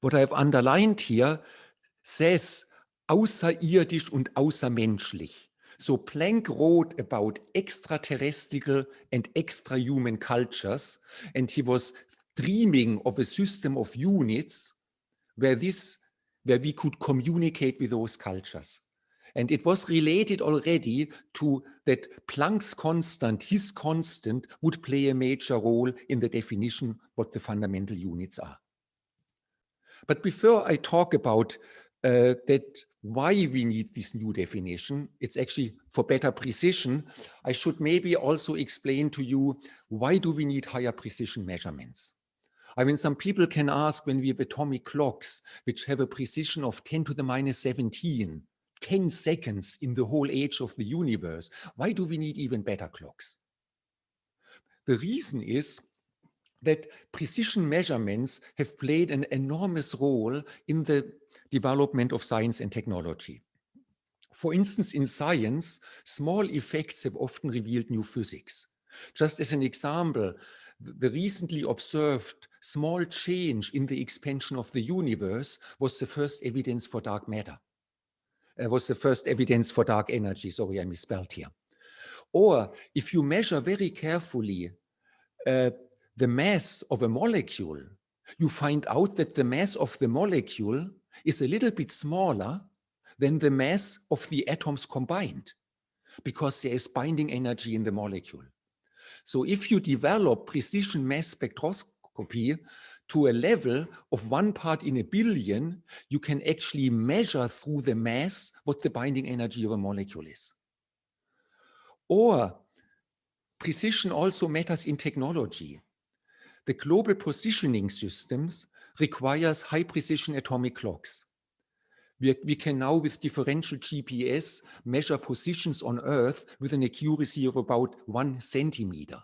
What I've underlined here says außerirdisch und außermenschlich. So Planck wrote about extraterrestrial and extra-human cultures, and he was dreaming of a system of units where we could communicate with those cultures. And it was related already to that Planck's constant, his constant, would play a major role in the definition what the fundamental units are. But before I talk about that why we need this new definition, it's actually for better precision, I should maybe also explain to you why do we need higher precision measurements. I mean, some people can ask when we have atomic clocks, which have a precision of 10 to the minus 17, 10 seconds in the whole age of the universe, why do we need even better clocks? The reason is that precision measurements have played an enormous role in the development of science and technology. For instance, in science, small effects have often revealed new physics. Just as an example, the recently observed small change in the expansion of the universe was the first evidence for dark matter. Was the first evidence for dark energy. Sorry, I misspelled here. Or if you measure very carefully the mass of a molecule, you find out that the mass of the molecule is a little bit smaller than the mass of the atoms combined, because there is binding energy in the molecule. So if you develop precision mass spectroscopy to a level of 1 part in a billion, you can actually measure through the mass what the binding energy of a molecule is. Or precision also matters in technology. The global positioning systems requires high precision atomic clocks. We can now with differential GPS measure positions on Earth with an accuracy of about 1 centimeter.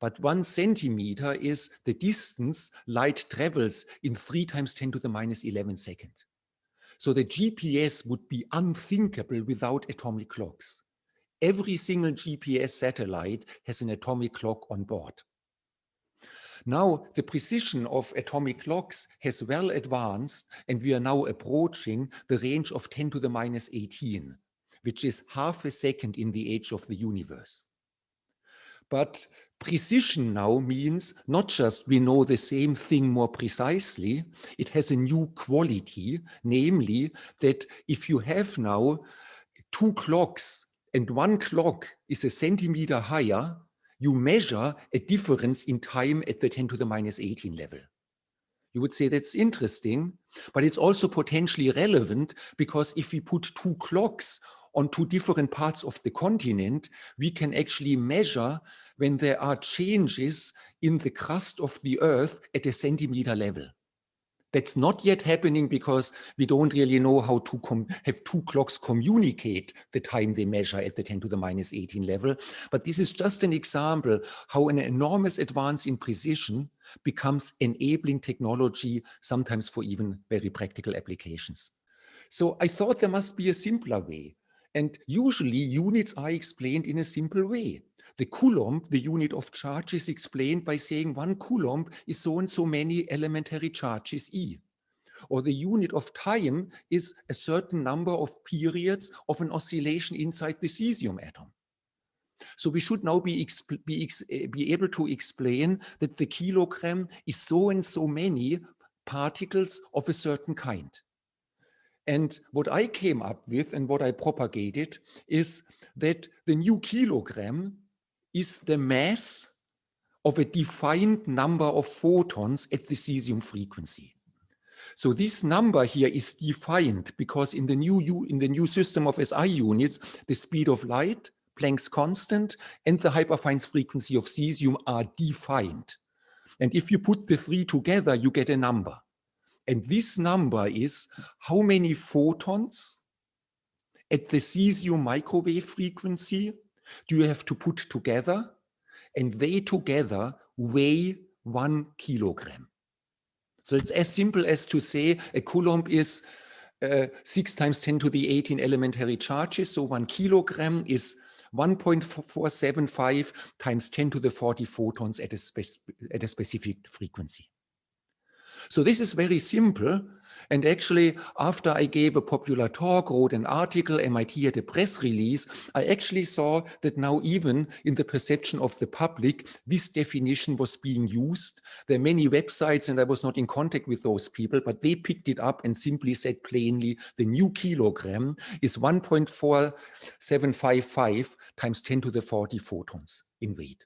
But 1 centimeter is the distance light travels in 3 times 10 to the minus 11 seconds. So the GPS would be unthinkable without atomic clocks. Every single GPS satellite has an atomic clock on board. Now, the precision of atomic clocks has well advanced, and we are now approaching the range of 10 to the minus 18, which is half a second in the age of the universe. But precision now means not just we know the same thing more precisely, it has a new quality, namely that if you have now 2 clocks and 1 clock is a centimeter higher, you measure a difference in time at the 10 to the minus 18 level. You would say that's interesting, but it's also potentially relevant because if we put 2 clocks on 2 different parts of the continent, we can actually measure when there are changes in the crust of the Earth at a centimeter level. That's not yet happening because we don't really know how to have 2 clocks communicate the time they measure at the 10 to the minus 18 level. But this is just an example how an enormous advance in precision becomes enabling technology, sometimes for even very practical applications. So I thought there must be a simpler way. And usually units are explained in a simple way. The coulomb, the unit of charge, is explained by saying 1 coulomb is so and so many elementary charges E. Or the unit of time is a certain number of periods of an oscillation inside the cesium atom. So we should now be able to explain that the kilogram is so and so many particles of a certain kind. And what I came up with and what I propagated is that the new kilogram is the mass of a defined number of photons at the cesium frequency. So this number here is defined because in the new system of SI units, the speed of light, Planck's constant, and the hyperfine frequency of cesium are defined. And if you put the 3 together, you get a number. And this number is how many photons at the cesium microwave frequency do you have to put together, and they together weigh 1 kilogram. So it's as simple as to say a coulomb is 6 times 10 to the 18 elementary charges, so 1 kilogram is 1.475 times 10 to the 40 photons at a specific frequency. So this is very simple. And actually, after I gave a popular talk, wrote an article, MIT had a press release, I actually saw that now even in the perception of the public, this definition was being used. There are many websites, and I was not in contact with those people, but they picked it up and simply said plainly, the new kilogram is 1.4755 times 10 to the 40 photons in weight.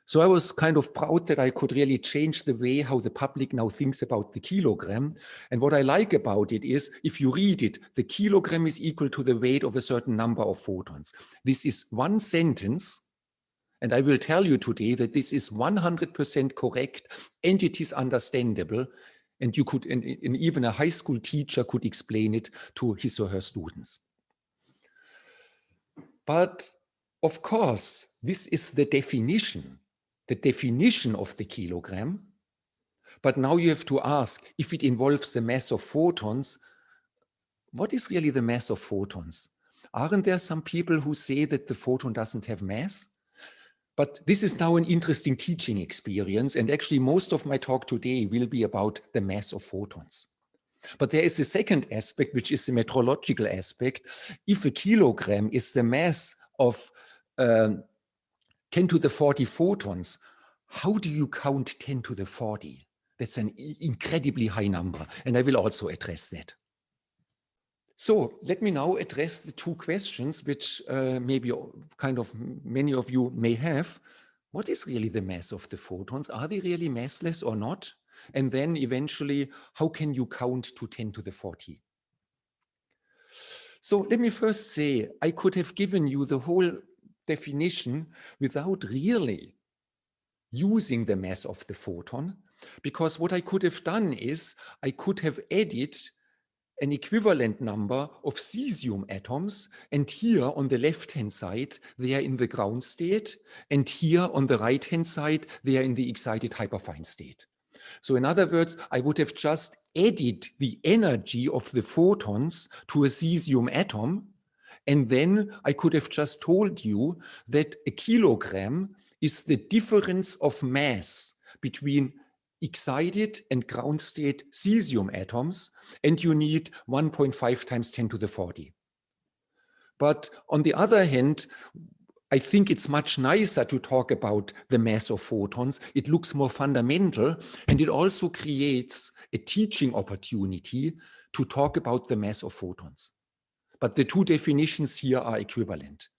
So I was kind of proud that I could really change the way how the public now thinks about the kilogram. And what I like about it is, if you read it, the kilogram is equal to the weight of a certain number of photons. This is one sentence, and I will tell you today that this is 100% correct, and it is understandable. And you could, and even a high school teacher could explain it to his or her students. But of course, this is the definition of the kilogram. But now you have to ask, if it involves the mass of photons, what is really the mass of photons? Aren't there some people who say that the photon doesn't have mass? But this is now an interesting teaching experience. And actually, most of my talk today will be about the mass of photons. But there is a second aspect, which is the metrological aspect. If a kilogram is the mass of 10 to the 40 photons, how do you count 10 to the 40? That's an incredibly high number, and I will also address that. So let me now address the two questions, which maybe kind of many of you may have. What is really the mass of the photons? Are they really massless or not? And then eventually, how can you count to 10 to the 40? So let me first say, I could have given you the whole definition without really using the mass of the photon, because what I could have done is I could have added an equivalent number of cesium atoms, and here on the left-hand side, they are in the ground state, and here on the right-hand side, they are in the excited hyperfine state. So in other words, I would have just added the energy of the photons to a cesium atom, and then I could have just told you that a kilogram is the difference of mass between excited and ground state cesium atoms, and you need 1.5 times 10 to the 40. But on the other hand, I think it's much nicer to talk about the mass of photons. It looks more fundamental, and it also creates a teaching opportunity to talk about the mass of photons. But the two definitions here are equivalent.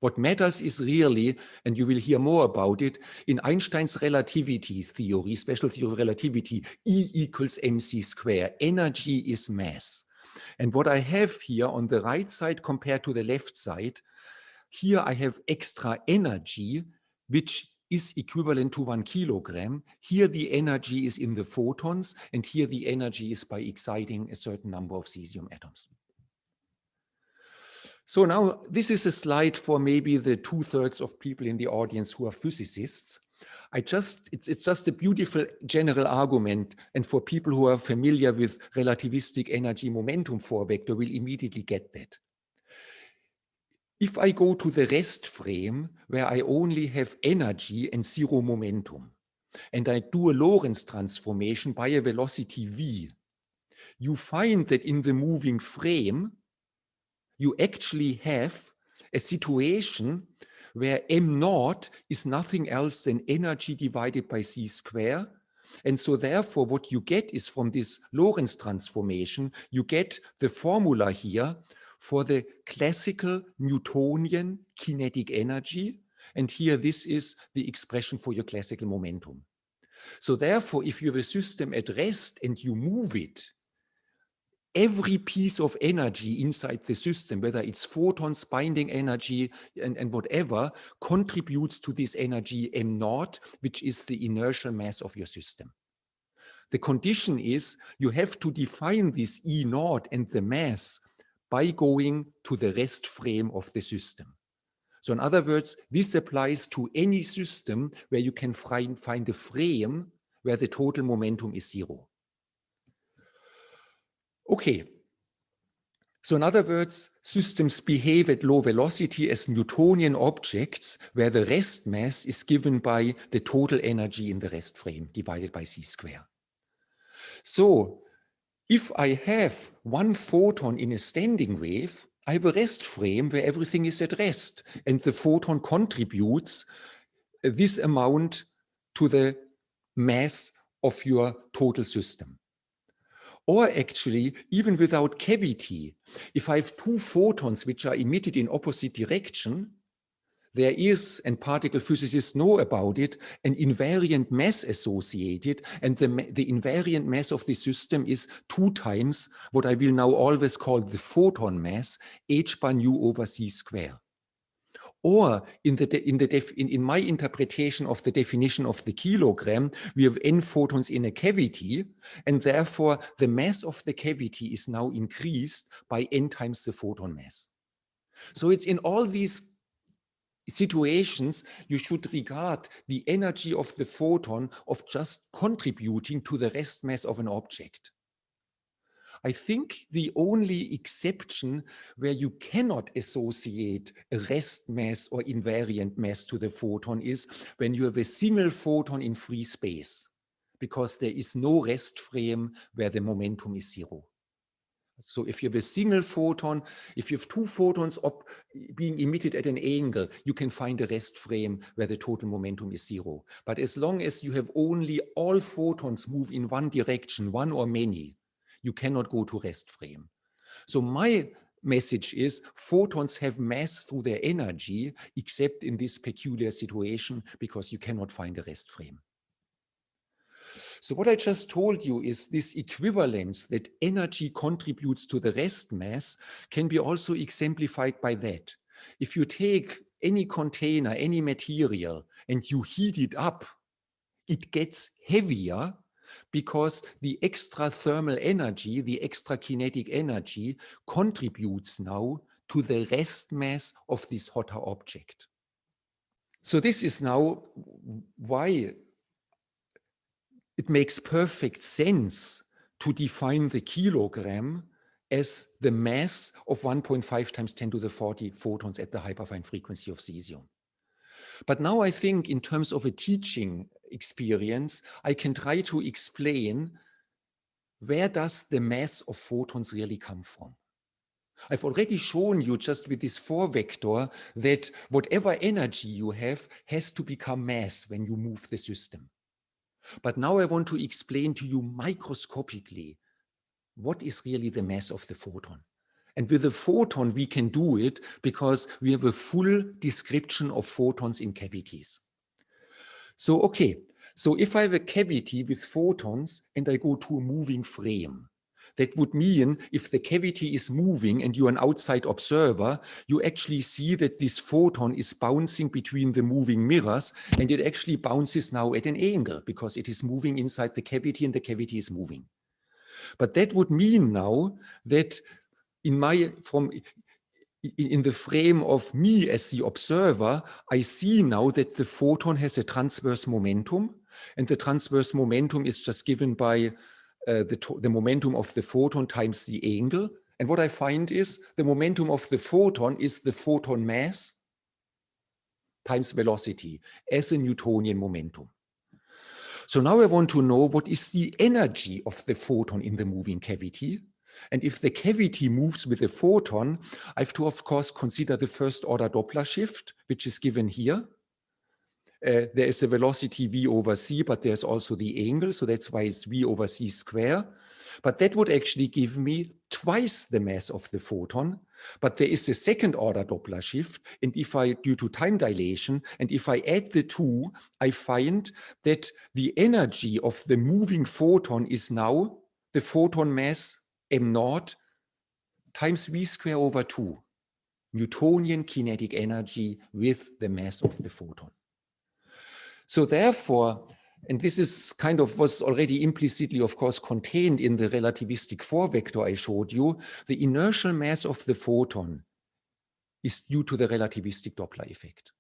What matters is really, and you will hear more about it, in Einstein's relativity theory, special theory of relativity, E equals mc squared. Energy is mass. And what I have here on the right side compared to the left side, here I have extra energy, which is equivalent to 1 kilogram. Here the energy is in the photons, and here the energy is by exciting a certain number of cesium atoms. So now this is a slide for maybe the 2/3 of people in the audience who are physicists. It's just a beautiful general argument, and for people who are familiar with relativistic energy momentum 4-vector will immediately get that. If I go to the rest frame where I only have energy and zero momentum, and I do a Lorentz transformation by a velocity v, you find that in the moving frame, you actually have a situation where m0 is nothing else than energy divided by c squared. And so therefore what you get is from this Lorentz transformation, you get the formula here for the classical Newtonian kinetic energy. And here this is the expression for your classical momentum. So therefore, if you have a system at rest and you move it, every piece of energy inside the system, whether it's photons, binding energy, and whatever, contributes to this energy m0, which is the inertial mass of your system. The condition is you have to define this E0 and the mass by going to the rest frame of the system. So in other words, this applies to any system where you can find a frame where the total momentum is zero. Okay, so in other words, systems behave at low velocity as Newtonian objects where the rest mass is given by the total energy in the rest frame divided by c squared. So if I have one photon in a standing wave, I have a rest frame where everything is at rest, and the photon contributes this amount to the mass of your total system. Or actually, even without cavity, if I have two photons which are emitted in opposite direction, there is, and particle physicists know about it, an invariant mass associated, and the invariant mass of the system is 2 times what I will now always call the photon mass, h bar nu over c square. Or in my interpretation of the definition of the kilogram, we have n photons in a cavity, and therefore the mass of the cavity is now increased by n times the photon mass. So it's in all these situations, you should regard the energy of the photon of just contributing to the rest mass of an object. I think the only exception where you cannot associate a rest mass or invariant mass to the photon is when you have a single photon in free space, because there is no rest frame where the momentum is 0. So if you have a single photon, if you have 2 photons being emitted at an angle, you can find a rest frame where the total momentum is 0. But as long as you have only all photons move in one direction, one or many, you cannot go to rest frame. So my message is photons have mass through their energy, except in this peculiar situation, because you cannot find a rest frame. So what I just told you is this equivalence that energy contributes to the rest mass can be also exemplified by that. If you take any container, any material, and you heat it up, it gets heavier because the extra thermal energy, the extra kinetic energy contributes now to the rest mass of this hotter object. So this is now why it makes perfect sense to define the kilogram as the mass of 1.5 times 10 to the 40 photons at the hyperfine frequency of cesium. But now I think in terms of a teaching experience, I can try to explain where does the mass of photons really come from. I've already shown you just with this 4 vector that whatever energy you have has to become mass when you move the system. But now I want to explain to you microscopically what is really the mass of the photon. And with the photon, we can do it because we have a full description of photons in cavities. So, okay, so if I have a cavity with photons and I go to a moving frame, that would mean if the cavity is moving and you're an outside observer, you actually see that this photon is bouncing between the moving mirrors, and it actually bounces now at an angle because it is moving inside the cavity and the cavity is moving. But that would mean now that in the frame of me as the observer, I see now that the photon has a transverse momentum, and the transverse momentum is just given by the momentum of the photon times the angle. And what I find is the momentum of the photon is the photon mass times velocity as a Newtonian momentum. So now I want to know what is the energy of the photon in the moving cavity. And if the cavity moves with a photon, I have to, of course, consider the first order Doppler shift, which is given here. There is a velocity v over c, but there's also the angle, so that's why it's v over c square. But that would actually give me twice the mass of the photon. But there is a second order Doppler shift, and due to time dilation, and if I add the two, I find that the energy of the moving photon is now the photon mass m naught times v square over 2, Newtonian kinetic energy with the mass of the photon. So therefore, and this is kind of was already implicitly, of course, contained in the relativistic 4 vector I showed you, the inertial mass of the photon is due to the relativistic Doppler effect.